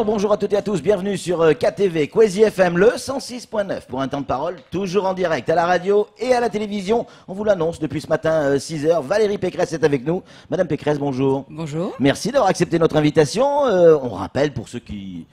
bonjour à toutes et à tous, bienvenue sur KTV, Kwezi FM, le 106.9 pour un temps de parole, toujours en direct à la radio et à la télévision. On vous l'annonce depuis ce matin, 6h, Valérie Pécresse est avec nous. Madame Pécresse, bonjour. Bonjour. Merci d'avoir accepté notre invitation. On rappelle pour ceux qui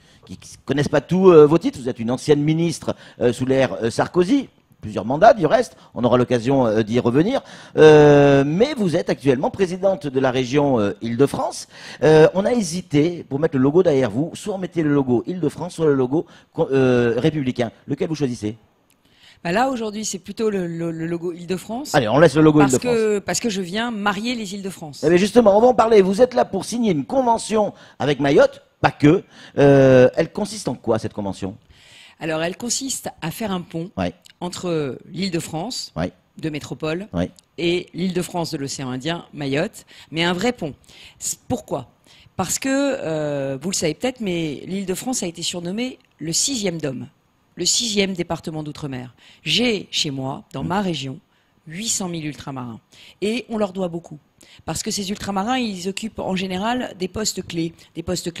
connaissent pas tous vos titres, vous êtes une ancienne ministre sous l'ère Sarkozy. Plusieurs mandats du reste, on aura l'occasion d'y revenir, mais vous êtes actuellement présidente de la région Île-de-France. On a hésité pour mettre le logo derrière vous, soit on mettait le logo Île-de-France, soit le logo républicain. Lequel vous choisissez? Bah là aujourd'hui c'est plutôt le logo Île-de-France. Allez, on laisse le logo Île-de-France. Parce que je viens marier les Îles-de-France. Eh bien justement, on va en parler. Vous êtes là pour signer une convention avec Mayotte, pas que. Elle consiste en quoi cette convention? Alors elle consiste à faire un pont entre l'Île-de-France, de métropole, et l'Île-de-France de l'océan Indien, Mayotte, mais un vrai pont. Pourquoi? Parce que, vous le savez peut-être, mais l'Île-de-France a été surnommée le 6e DOM, le 6e département d'outre-mer. J'ai chez moi, dans ma région, 800 000 ultramarins. Et on leur doit beaucoup. Parce que ces ultramarins, ils occupent en général des postes clés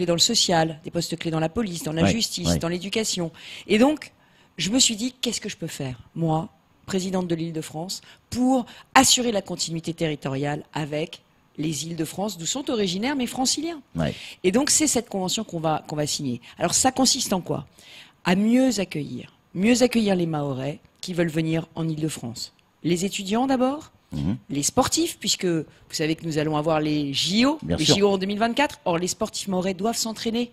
dans le social, des postes clés dans la police, dans la justice, dans l'éducation. Et donc, je me suis dit, qu'est-ce que je peux faire, moi, présidente de l'Île-de-France, pour assurer la continuité territoriale avec les Îles-de-France, d'où sont originaires mes franciliens. Et donc, c'est cette convention qu'on va signer. Alors, ça consiste en quoi? À mieux accueillir les Mahorais qui veulent venir en Île-de-France. Les étudiants d'abord, les sportifs, puisque vous savez que nous allons avoir les JO, JO en 2024. Or, les sportifs mahorais doivent s'entraîner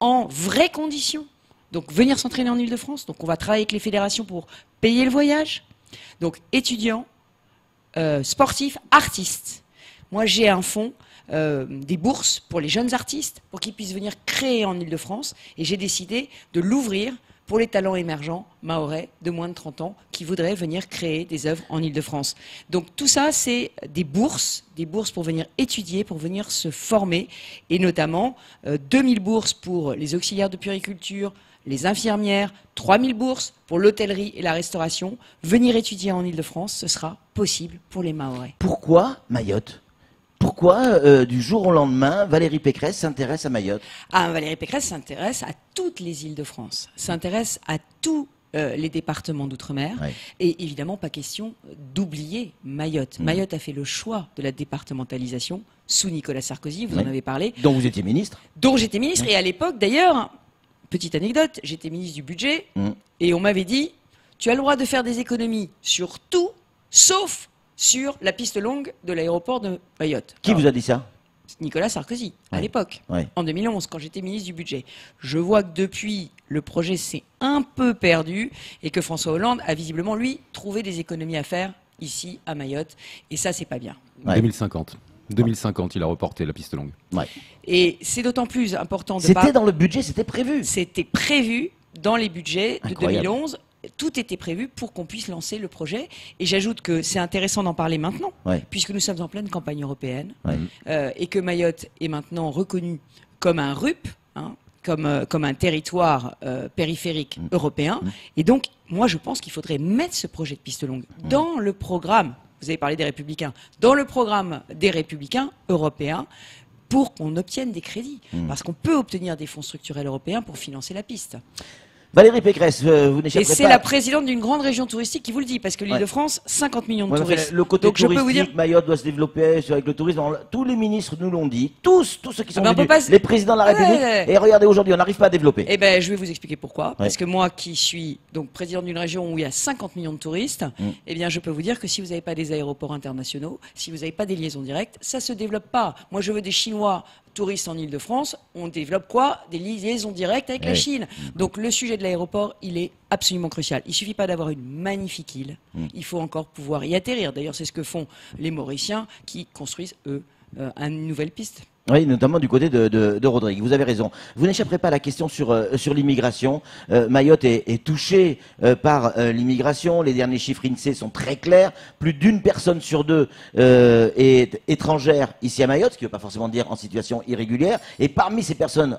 en vraies conditions. Donc, venir s'entraîner en Île-de-France. Donc, on va travailler avec les fédérations pour payer le voyage. Donc, étudiants, sportifs, artistes. Moi, j'ai un fonds, des bourses pour les jeunes artistes, pour qu'ils puissent venir créer en Île-de-France. Et j'ai décidé de l'ouvrir pour les talents émergents mahorais de moins de 30 ans qui voudraient venir créer des œuvres en Île-de-France. Donc tout ça, c'est des bourses pour venir étudier, pour venir se former, et notamment 2000 bourses pour les auxiliaires de puériculture, les infirmières, 3000 bourses pour l'hôtellerie et la restauration. Venir étudier en Île-de-France, ce sera possible pour les Mahorais. Pourquoi Mayotte? Pourquoi, du jour au lendemain, Valérie Pécresse s'intéresse à Mayotte? Valérie Pécresse s'intéresse à toutes les Îles-de-France, s'intéresse à tous les départements d'outre-mer. Et évidemment, pas question d'oublier Mayotte. Mayotte a fait le choix de la départementalisation sous Nicolas Sarkozy, vous en avez parlé. Dont vous étiez ministre? Dont j'étais ministre, et à l'époque, d'ailleurs, petite anecdote, j'étais ministre du budget, et on m'avait dit, tu as le droit de faire des économies sur tout, sauf sur la piste longue de l'aéroport de Mayotte. Qui vous a dit ça? Nicolas Sarkozy, à l'époque, en 2011, quand j'étais ministre du budget. Je vois que depuis, le projet s'est un peu perdu et que François Hollande a visiblement, lui, trouvé des économies à faire ici, à Mayotte. Et ça, c'est pas bien. 2050. 2050, il a reporté la piste longue. Et c'est d'autant plus important de C'était dans le budget, c'était prévu. C'était prévu dans les budgets de 2011. Tout était prévu pour qu'on puisse lancer le projet. Et j'ajoute que c'est intéressant d'en parler maintenant, puisque nous sommes en pleine campagne européenne, et que Mayotte est maintenant reconnu comme un RUP, comme un territoire périphérique européen. Et donc, moi, je pense qu'il faudrait mettre ce projet de piste longue dans le programme, vous avez parlé des Républicains, dans le programme des Républicains européens, pour qu'on obtienne des crédits. Parce qu'on peut obtenir des fonds structurels européens pour financer la piste. Valérie Pécresse, vous n'échapperez pas. Et c'est la présidente d'une grande région touristique qui vous le dit, parce que l'Île-de-France, 50 millions de touristes. Le côté donc, touristique, je peux vous dire... Mayotte doit se développer avec le tourisme. Tous les ministres nous l'ont dit, tous ceux qui sont venus, pas... les présidents de la République. Et regardez, aujourd'hui, on n'arrive pas à développer. Eh ben, je vais vous expliquer pourquoi. Parce que moi, qui suis donc présidente d'une région où il y a 50 millions de touristes, eh bien, je peux vous dire que si vous n'avez pas des aéroports internationaux, si vous n'avez pas des liaisons directes, ça se développe pas. Moi, je veux des Chinois touristes en Île-de-France, on développe quoi? Des liaisons directes avec la Chine. Donc le sujet de l'aéroport, il est absolument crucial. Il suffit pas d'avoir une magnifique île, il faut encore pouvoir y atterrir. D'ailleurs, c'est ce que font les Mauriciens qui construisent, eux, une nouvelle piste. Oui, notamment du côté de Rodrigue. Vous avez raison. Vous n'échapperez pas à la question sur l'immigration. Mayotte est touchée par l'immigration. Les derniers chiffres INSEE sont très clairs. Plus d'une personne sur deux est étrangère ici à Mayotte, ce qui ne veut pas forcément dire en situation irrégulière. Et parmi ces personnes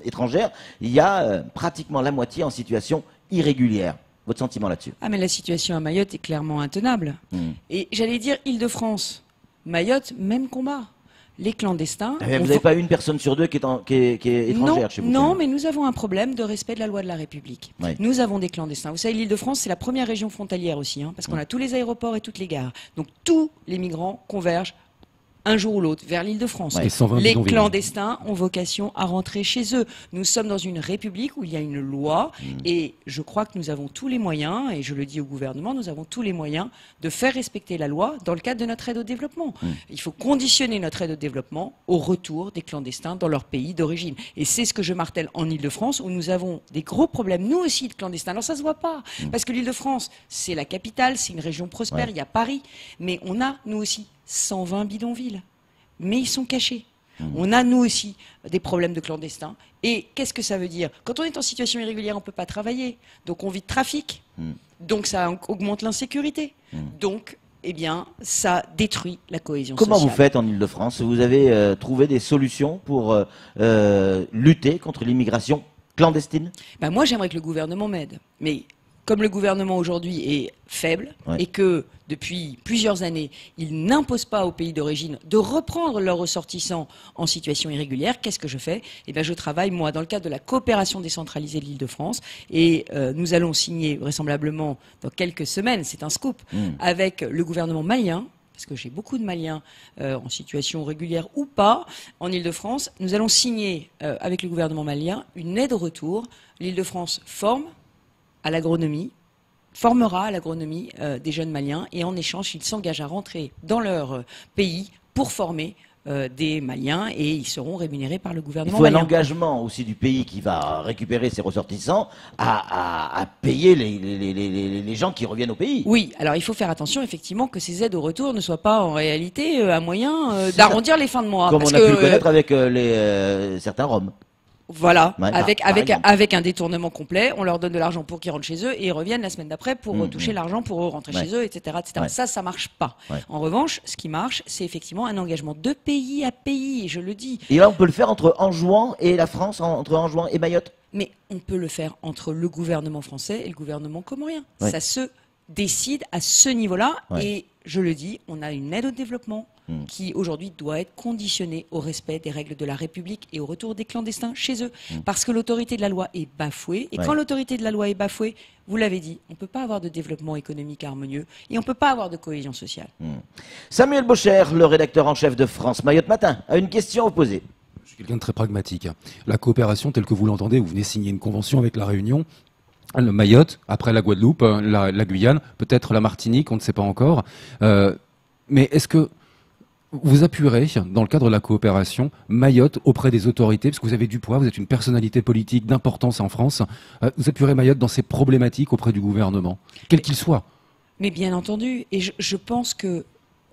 étrangères, il y a pratiquement la moitié en situation irrégulière. Votre sentiment là-dessus? Ah, mais la situation à Mayotte est clairement intenable. Et j'allais dire Île-de-France, Mayotte, même combat. les clandestins... Vous n'avez pas une personne sur deux qui est étrangère chez vous? Non, mais nous avons un problème de respect de la loi de la République. Oui. Nous avons des clandestins. Vous savez, l'Île-de-France, c'est la première région frontalière aussi, hein, parce qu'on a tous les aéroports et toutes les gares. Donc tous les migrants convergent un jour ou l'autre vers l'Île-de-France. Ouais. Les clandestins ont vocation à rentrer chez eux. Nous sommes dans une république où il y a une loi et je crois que nous avons tous les moyens, et je le dis au gouvernement, nous avons tous les moyens de faire respecter la loi dans le cadre de notre aide au développement. Il faut conditionner notre aide au développement au retour des clandestins dans leur pays d'origine. Et c'est ce que je martèle en Île-de-France où nous avons des gros problèmes, nous aussi, de clandestins. Alors ça se voit pas, parce que l'Île-de-France, c'est la capitale, c'est une région prospère, il y a Paris, mais on a, nous aussi, 120 bidonvilles, mais ils sont cachés. On a, nous aussi, des problèmes de clandestins. Et qu'est-ce que ça veut dire? Quand on est en situation irrégulière, on ne peut pas travailler. Donc on vit de trafic. Donc ça augmente l'insécurité. Donc, eh bien, ça détruit la cohésion sociale. Comment vous faites en Île-de-France? Vous avez trouvé des solutions pour lutter contre l'immigration clandestine? Ben moi, j'aimerais que le gouvernement m'aide. Mais comme le gouvernement aujourd'hui est faible et que depuis plusieurs années, il n'impose pas aux pays d'origine de reprendre leurs ressortissants en situation irrégulière, qu'est-ce que je fais? Eh bien, je travaille, moi, dans le cadre de la coopération décentralisée de l'Île-de-France et nous allons signer vraisemblablement dans quelques semaines, c'est un scoop, avec le gouvernement malien, parce que j'ai beaucoup de Maliens en situation régulière ou pas, en Île-de-France. Nous allons signer avec le gouvernement malien une aide au retour. L'Île-de-France formera à l'agronomie des jeunes Maliens et en échange, ils s'engagent à rentrer dans leur pays pour former des Maliens et ils seront rémunérés par le gouvernement malien. Il faut un engagement aussi du pays qui va récupérer ses ressortissants à payer les gens qui reviennent au pays. Oui, alors il faut faire attention effectivement que ces aides au retour ne soient pas en réalité un moyen d'arrondir les fins de mois. Comme on a pu le connaître avec certains Roms. Voilà, avec un détournement complet, on leur donne de l'argent pour qu'ils rentrent chez eux et ils reviennent la semaine d'après pour toucher l'argent pour rentrer chez eux, etc. Ça marche pas. En revanche, ce qui marche, c'est effectivement un engagement de pays à pays, et je le dis. Et là, on peut le faire entre Anjouan et la France, entre Anjouan et Mayotte? Mais on peut le faire entre le gouvernement français et le gouvernement comorien. Ça se décide à ce niveau-là et je le dis, on a une aide au développement qui aujourd'hui doit être conditionnée au respect des règles de la République et au retour des clandestins chez eux. Parce que l'autorité de la loi est bafouée. Et quand l'autorité de la loi est bafouée, vous l'avez dit, on ne peut pas avoir de développement économique harmonieux et on ne peut pas avoir de cohésion sociale. Samuel Bocher, le rédacteur en chef de France Mayotte Matin, a une question à vous poser. Je suis quelqu'un de très pragmatique. La coopération telle que vous l'entendez, vous venez signer une convention avec la Réunion, le Mayotte, après la Guadeloupe, la Guyane, peut-être la Martinique, on ne sait pas encore. Mais est-ce que vous appuierez, dans le cadre de la coopération, Mayotte auprès des autorités, parce que vous avez du poids, vous êtes une personnalité politique d'importance en France, vous appuierez Mayotte dans ses problématiques auprès du gouvernement, quel qu'il soit? Mais bien entendu, et je pense que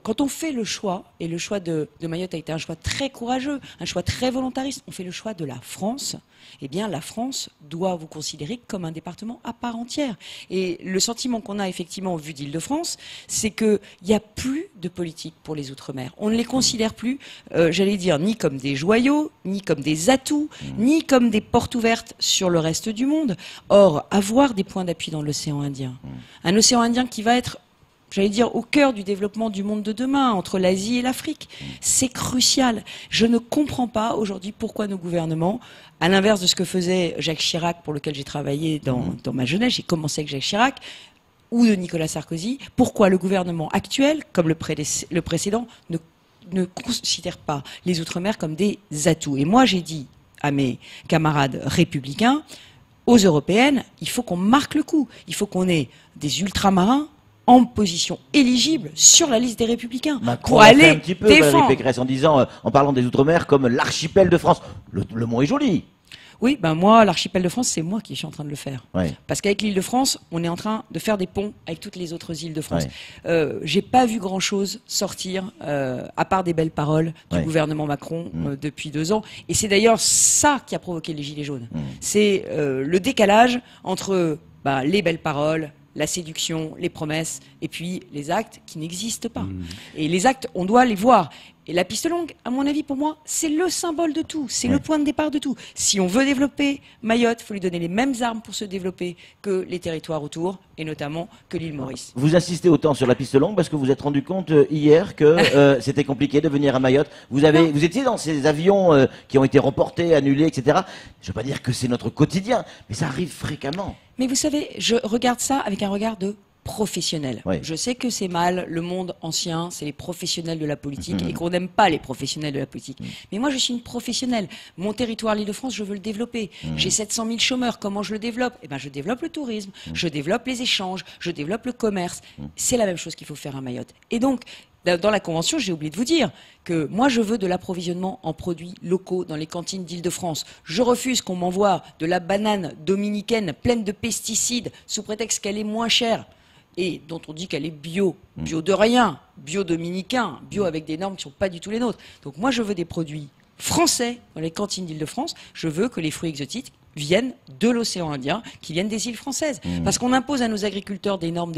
quand on fait le choix, et le choix de Mayotte a été un choix très courageux, un choix très volontariste, on fait le choix de la France, eh bien la France doit vous considérer comme un département à part entière. Et le sentiment qu'on a effectivement vu d'Île-de-France, c'est qu'il n'y a plus de politique pour les Outre-mer. On ne les considère plus, j'allais dire, ni comme des joyaux, ni comme des atouts, ni comme des portes ouvertes sur le reste du monde. Or, avoir des points d'appui dans l'océan Indien, un océan Indien qui va être, j'allais dire, au cœur du développement du monde de demain, entre l'Asie et l'Afrique. C'est crucial. Je ne comprends pas aujourd'hui pourquoi nos gouvernements, à l'inverse de ce que faisait Jacques Chirac, pour lequel j'ai travaillé dans ma jeunesse, j'ai commencé avec Jacques Chirac, ou de Nicolas Sarkozy, pourquoi le gouvernement actuel, comme le précédent, ne considère pas les Outre-mer comme des atouts. Et moi, j'ai dit à mes camarades républicains, aux européennes, il faut qu'on marque le coup. Il faut qu'on ait des ultramarins en position éligible sur la liste des Républicains. Macron pour a aller fait un petit peu défendre. Valérie Pécresse en disant, en parlant des Outre-mer comme l'archipel de France. Le mot est joli. Oui, ben moi, l'archipel de France, c'est moi qui suis en train de le faire. Ouais. Parce qu'avec l'île de France, on est en train de faire des ponts avec toutes les autres îles de France. J'ai pas vu grand-chose sortir, à part des belles paroles du gouvernement Macron depuis 2 ans. Et c'est d'ailleurs ça qui a provoqué les Gilets jaunes. C'est le décalage entre les belles paroles, la séduction, les promesses, et puis les actes qui n'existent pas. Et les actes, on doit les voir. Et la piste longue, à mon avis, pour moi, c'est le symbole de tout, c'est le point de départ de tout. Si on veut développer Mayotte, il faut lui donner les mêmes armes pour se développer que les territoires autour, et notamment que l'île Maurice. Vous insistez autant sur la piste longue parce que vous vous êtes rendu compte hier que c'était compliqué de venir à Mayotte. Vous étiez dans ces avions qui ont été reportés, annulés, etc. Je ne veux pas dire que c'est notre quotidien, mais ça arrive fréquemment. Mais vous savez, je regarde ça avec un regard de professionnel. Oui. Je sais que c'est mal, le monde ancien, c'est les professionnels de la politique et qu'on n'aime pas les professionnels de la politique. Mais moi, je suis une professionnelle. Mon territoire, l'Île-de-France, je veux le développer. J'ai 700 000 chômeurs. Comment je le développe? Eh ben, je développe le tourisme, je développe les échanges, je développe le commerce. C'est la même chose qu'il faut faire à Mayotte. Et donc, dans la Convention, j'ai oublié de vous dire que moi, je veux de l'approvisionnement en produits locaux dans les cantines d'Île-de-France. Je refuse qu'on m'envoie de la banane dominicaine pleine de pesticides sous prétexte qu'elle est moins chère et dont on dit qu'elle est bio. Bio de rien, bio dominicain, bio avec des normes qui ne sont pas du tout les nôtres. Donc moi, je veux des produits français dans les cantines d'Île-de-France. Je veux que les fruits exotiques viennent de l'océan Indien, qui viennent des îles françaises. Parce qu'on impose à nos agriculteurs des normes.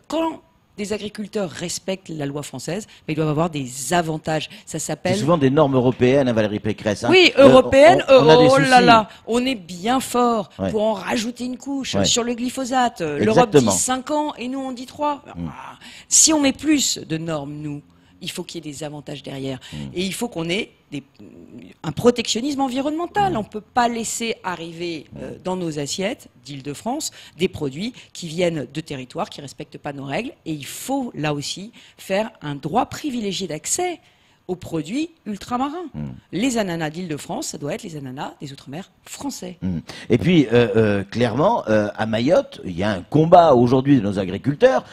Quand des agriculteurs respectent la loi française, mais ils doivent avoir des avantages. Ça s'appelle... C'est souvent des normes européennes, hein, Valérie Pécresse. Hein. Oui, européennes, oh là là, on est bien fort pour en rajouter une couche sur le glyphosate. L'Europe dit 5 ans et nous on dit 3. Si on met plus de normes, nous, il faut qu'il y ait des avantages derrière. Et il faut qu'on ait un protectionnisme environnemental. On ne peut pas laisser arriver dans nos assiettes d'Île-de-France des produits qui viennent de territoires qui ne respectent pas nos règles. Et il faut, là aussi, faire un droit privilégié d'accès aux produits ultramarins. Les ananas d'Île-de-France, ça doit être les ananas des Outre-mer français. Et puis, clairement, à Mayotte, il y a un combat aujourd'hui de nos agriculteurs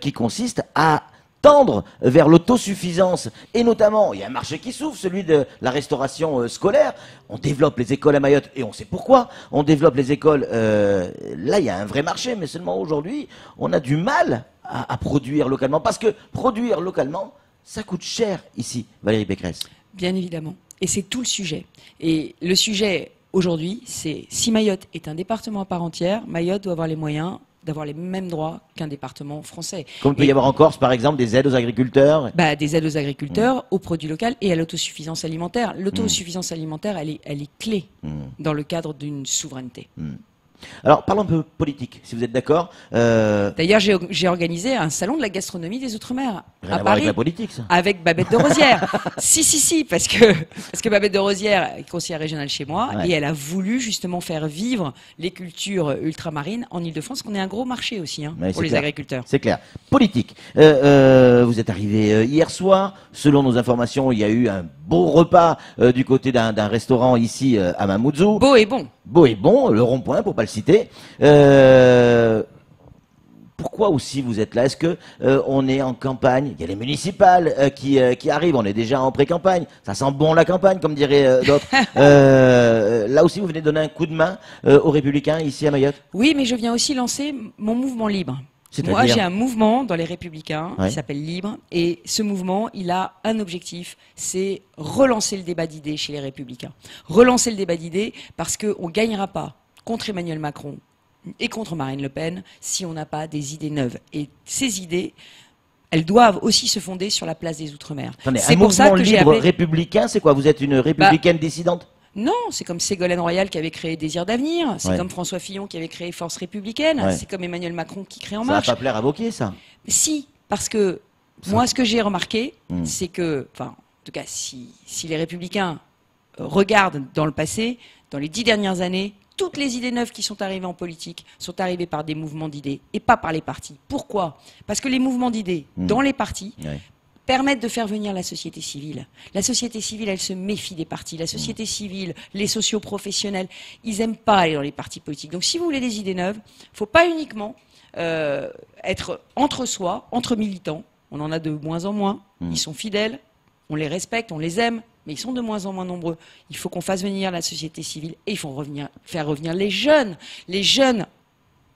qui consiste à tendre vers l'autosuffisance. Et notamment, il y a un marché qui s'ouvre, celui de la restauration scolaire. On développe les écoles à Mayotte, et on sait pourquoi. On développe les écoles. Là, il y a un vrai marché, mais seulement aujourd'hui, on a du mal à produire localement. Parce que produire localement, ça coûte cher ici, Valérie Pécresse. Bien évidemment. Et c'est tout le sujet. Et le sujet, aujourd'hui, c'est si Mayotte est un département à part entière, Mayotte doit avoir les moyens d'avoir les mêmes droits qu'un département français. Comme il peut y avoir en Corse, par exemple, des aides aux agriculteurs. Des aides aux agriculteurs, aux produits locaux et à l'autosuffisance alimentaire. L'autosuffisance alimentaire, elle est clé dans le cadre d'une souveraineté. Alors, parlons un peu politique, si vous êtes d'accord. D'ailleurs, j'ai organisé un salon de la gastronomie des Outre-mer à Paris. Avec la politique, ça. Avec Babette de Rosière. si, parce que Babette de Rosière est conseillère régionale chez moi et elle a voulu justement faire vivre les cultures ultramarines en Île-de-France, qu'on est un gros marché aussi pour les agriculteurs. C'est clair. Politique. Vous êtes arrivé hier soir. Selon nos informations, il y a eu un beau repas du côté d'un restaurant ici à Mamoudzou. Beau et bon. Beau et bon, le rond-point, pour pas le citer. Pourquoi aussi vous êtes là? Est-ce que on est en campagne? Il y a les municipales qui arrivent. On est déjà en pré-campagne. Ça sent bon la campagne, comme diraient d'autres. Là aussi, vous venez donner un coup de main aux Républicains ici à Mayotte? Oui, mais je viens aussi lancer mon mouvement libre. Moi, j'ai un mouvement dans les Républicains qui s'appelle Libre. Et ce mouvement, il a un objectif, c'est relancer le débat d'idées chez les Républicains. Relancer le débat d'idées parce qu'on ne gagnera pas contre Emmanuel Macron et contre Marine Le Pen si on n'a pas des idées neuves. Et ces idées, elles doivent aussi se fonder sur la place des Outre-mer. C'est pour ça que j'ai appelé... républicain, c'est quoi? Vous êtes une républicaine dissidente? Non, c'est comme Ségolène Royal qui avait créé Désir d'avenir, c'est comme François Fillon qui avait créé Force républicaine, c'est comme Emmanuel Macron qui crée En Marche. Ça va pas plaire à Wauquiez, ça? Si, parce que moi, ce que j'ai remarqué, c'est que, en tout cas, si les Républicains regardent dans le passé, dans les 10 dernières années, toutes les idées neuves qui sont arrivées en politique sont arrivées par des mouvements d'idées et pas par les partis. Pourquoi? Parce que les mouvements d'idées dans les partis permettent de faire venir la société civile. La société civile, elle se méfie des partis. La société civile, les socioprofessionnels, ils n'aiment pas aller dans les partis politiques. Donc si vous voulez des idées neuves, il ne faut pas uniquement être entre soi, entre militants. On en a de moins en moins. Ils sont fidèles, on les respecte, on les aime, mais ils sont de moins en moins nombreux. Il faut qu'on fasse venir la société civile et il faut faire revenir les jeunes. Les jeunes,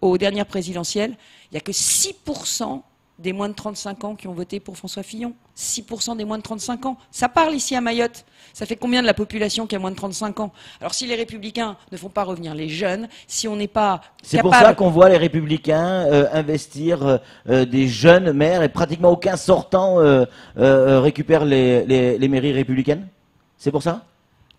aux dernières présidentielles, il n'y a que 6% des moins de 35 ans qui ont voté pour François Fillon. 6% des moins de 35 ans. Ça parle ici à Mayotte. Ça fait combien de la population qui a moins de 35 ans? Alors si les Républicains ne font pas revenir les jeunes, si on n'est pas C'est pour ça qu'on voit les Républicains investir des jeunes maires et pratiquement aucun sortant récupère les mairies républicaines? C'est pour ça?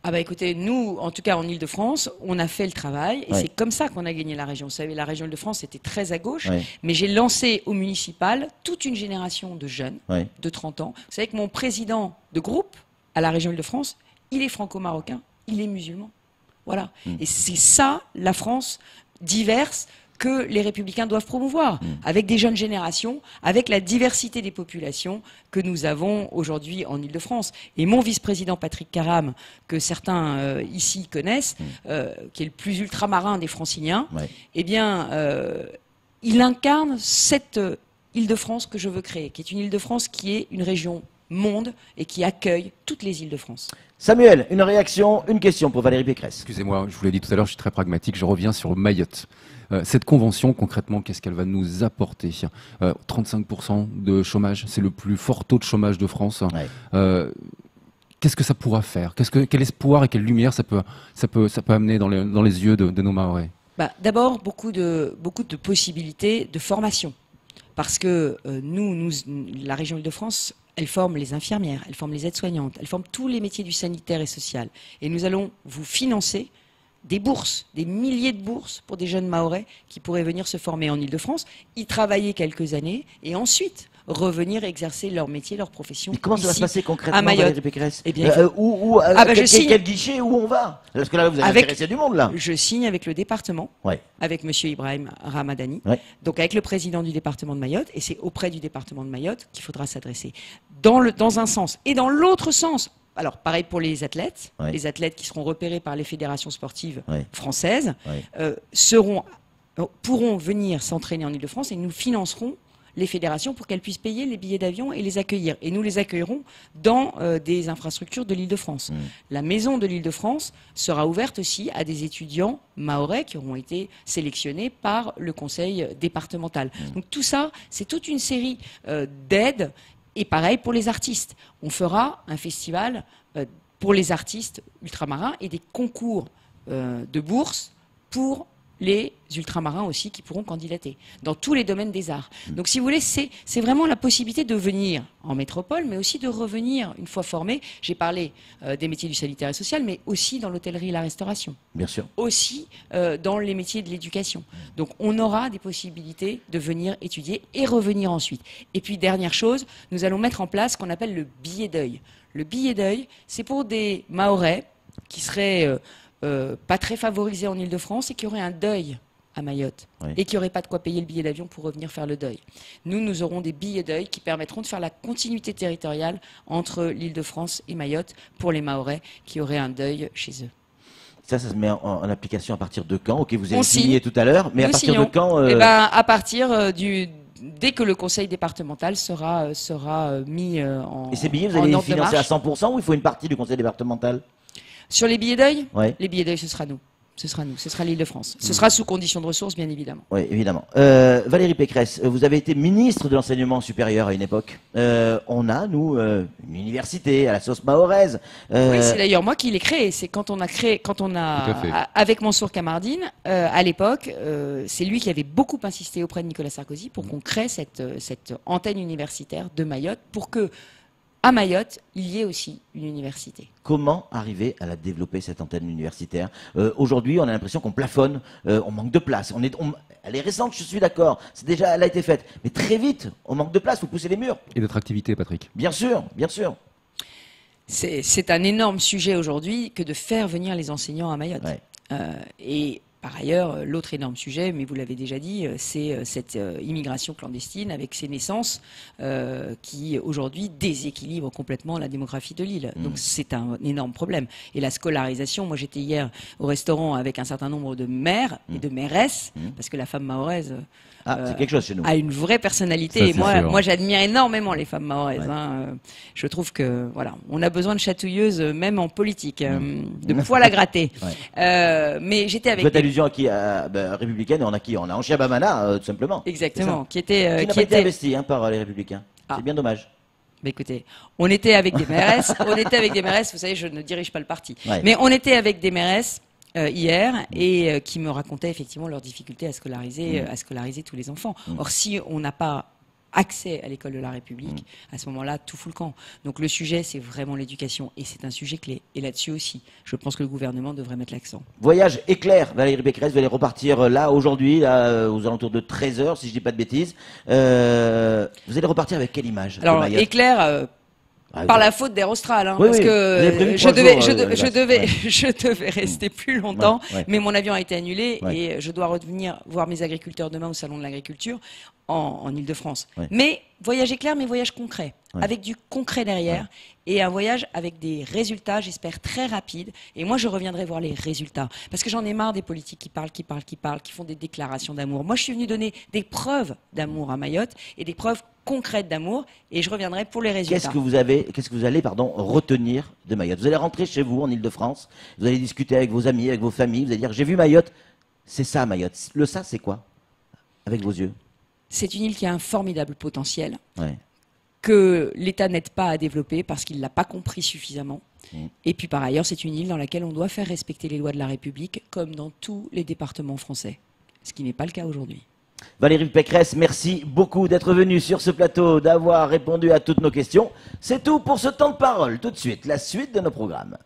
Ah bah écoutez, nous, en tout cas en Ile-de-France, on a fait le travail et c'est comme ça qu'on a gagné la région. Vous savez, la région Île-de-France était très à gauche, mais j'ai lancé au municipal toute une génération de jeunes de 30 ans. Vous savez que mon président de groupe à la région Île-de-France, il est franco-marocain, il est musulman. Voilà. Et c'est ça, la France diverse, que les Républicains doivent promouvoir, avec des jeunes générations, avec la diversité des populations que nous avons aujourd'hui en Île-de-France. Et mon vice-président Patrick Caram, que certains ici connaissent, qui est le plus ultramarin des franciliens, eh bien, il incarne cette Île-de-France que je veux créer, qui est une Île-de-France qui est une région monde et qui accueille toutes les îles de France. Samuel, une réaction, une question pour Valérie Pécresse. Excusez-moi, je vous l'ai dit tout à l'heure, je suis très pragmatique, je reviens sur Mayotte. Cette convention, concrètement, qu'est-ce qu'elle va nous apporter? 35% de chômage, c'est le plus fort taux de chômage de France. Qu'est-ce que ça pourra faire? Quel espoir et quelle lumière ça peut amener dans les yeux de nos Mahorais? D'abord, beaucoup de possibilités de formation. Parce que la région Île-de-France, elle forme les infirmières, elle forme les aides-soignantes, elle forme tous les métiers du sanitaire et social. Et nous allons vous financer des bourses, des milliers de bourses pour des jeunes Mahorais qui pourraient venir se former en Île-de-France, y travailler quelques années et ensuite revenir exercer leur métier, leur profession. Mais comment ça va se passer concrètement, Valérie Pécresse? Eh bien, quel guichet, où on va? Parce que là, vous avez intéressé du monde, là. Je signe avec le département, avec M. Ibrahim Ramadani, donc avec le président du département de Mayotte, et c'est auprès du département de Mayotte qu'il faudra s'adresser. Dans un sens. Et dans l'autre sens, alors pareil pour les athlètes qui seront repérés par les fédérations sportives françaises, pourront venir s'entraîner en Île-de-France et nous financerons les fédérations pour qu'elles puissent payer les billets d'avion et les accueillir. Et nous les accueillerons dans des infrastructures de l'Île-de-France. La maison de l'Île-de-France sera ouverte aussi à des étudiants mahorais qui auront été sélectionnés par le conseil départemental. Donc tout ça, c'est toute une série d'aides. Et pareil pour les artistes. On fera un festival pour les artistes ultramarins et des concours de bourses pour les ultramarins aussi qui pourront candidater dans tous les domaines des arts. Donc si vous voulez, c'est vraiment la possibilité de venir en métropole, mais aussi de revenir une fois formé. J'ai parlé des métiers du sanitaire et social, mais aussi dans l'hôtellerie et la restauration. Bien sûr. Aussi dans les métiers de l'éducation. Donc on aura des possibilités de venir étudier et revenir ensuite. Et puis dernière chose, nous allons mettre en place ce qu'on appelle le billet d'œil. Le billet d'œil, c'est pour des Mahorais qui seraient pas très favorisés en Île-de-France et qui auraient un deuil à Mayotte et qui n'auraient pas de quoi payer le billet d'avion pour revenir faire le deuil. Nous aurons des billets d'œil qui permettront de faire la continuité territoriale entre l'Île-de-France et Mayotte pour les Mahorais qui auraient un deuil chez eux. Ça se met en application à partir de quand? Ok, vous avez signé tout à l'heure, mais à partir de quand à partir dès que le conseil départemental sera mis en. Et ces billets, vous allez les financer à 100% ou il faut une partie du conseil départemental? Sur les billets d'œil, les billets d'œil, ce sera nous. Ce sera l'Île-de-France. Ce sera sous condition de ressources, bien évidemment. Oui, évidemment. Valérie Pécresse, vous avez été ministre de l'enseignement supérieur à une époque. On a, nous, une université à la sauce mahoraise. Oui, c'est d'ailleurs moi qui l'ai créée. C'est quand on a, avec Mansour Kamardine, à l'époque, c'est lui qui avait beaucoup insisté auprès de Nicolas Sarkozy pour qu'on crée cette antenne universitaire de Mayotte, pour que à Mayotte, il y ait aussi une université. Comment arriver à la développer, cette antenne universitaire? Aujourd'hui, on a l'impression qu'on plafonne, on manque de place. Elle est récente, je suis d'accord, elle a été faite. Mais très vite, on manque de place, il faut pousser les murs. Et d'attractivité, Patrick. Bien sûr, bien sûr. C'est un énorme sujet aujourd'hui que de faire venir les enseignants à Mayotte. Et par ailleurs, l'autre énorme sujet, mais vous l'avez déjà dit, c'est cette immigration clandestine avec ces naissances qui aujourd'hui déséquilibrent complètement la démographie de l'île. Donc c'est un énorme problème. Et la scolarisation, moi j'étais hier au restaurant avec un certain nombre de maires et de mairesses, parce que la femme mahoraise c'est quelque chose chez nous. A une vraie personnalité. Ça, et moi, j'admire énormément les femmes mahoraises. Je trouve que voilà, on a besoin de chatouilleuses, même en politique, de poil à gratter. Mais j'étais avec. Vous faites allusion à qui, républicaine, on a qui? On a Anchia Bamana, tout simplement. Exactement, qui n'a pas été investi par les républicains. C'est bien dommage. Mais écoutez, on était avec des mairesses, vous savez, je ne dirige pas le parti, mais on était avec des mairesses hier et qui me racontaient effectivement leurs difficultés à scolariser tous les enfants. Or, si on n'a pas accès à l'école de la République, à ce moment-là, tout fout le camp. Donc le sujet, c'est vraiment l'éducation et c'est un sujet clé. Et là-dessus aussi, je pense que le gouvernement devrait mettre l'accent. Voyage éclair, Valérie Pécresse, vous allez repartir là aujourd'hui, aux alentours de 13h, si je dis pas de bêtises. Vous allez repartir avec quelle image? Alors, éclair... par la faute d'Air Austral, parce que je devais rester plus longtemps, mais mon avion a été annulé et je dois revenir voir mes agriculteurs demain au Salon de l'Agriculture en Ile-de-France. Mais voyage éclair, mais voyage concret, avec du concret derrière et un voyage avec des résultats, j'espère, très rapides. Et moi, je reviendrai voir les résultats parce que j'en ai marre des politiques qui parlent, qui font des déclarations d'amour. Moi, je suis venue donner des preuves d'amour à Mayotte et des preuves concrète d'amour et je reviendrai pour les résultats. Qu'est-ce que vous allez retenir de Mayotte? Vous allez rentrer chez vous en Ile-de-France, vous allez discuter avec vos amis, avec vos familles, vous allez dire j'ai vu Mayotte, c'est ça Mayotte. Le ça c'est quoi avec vos yeux? C'est une île qui a un formidable potentiel que l'État n'aide pas à développer parce qu'il ne l'a pas compris suffisamment. Et puis par ailleurs, c'est une île dans laquelle on doit faire respecter les lois de la République comme dans tous les départements français, ce qui n'est pas le cas aujourd'hui. Valérie Pécresse, merci beaucoup d'être venue sur ce plateau, d'avoir répondu à toutes nos questions. C'est tout pour ce temps de parole. Tout de suite, la suite de nos programmes.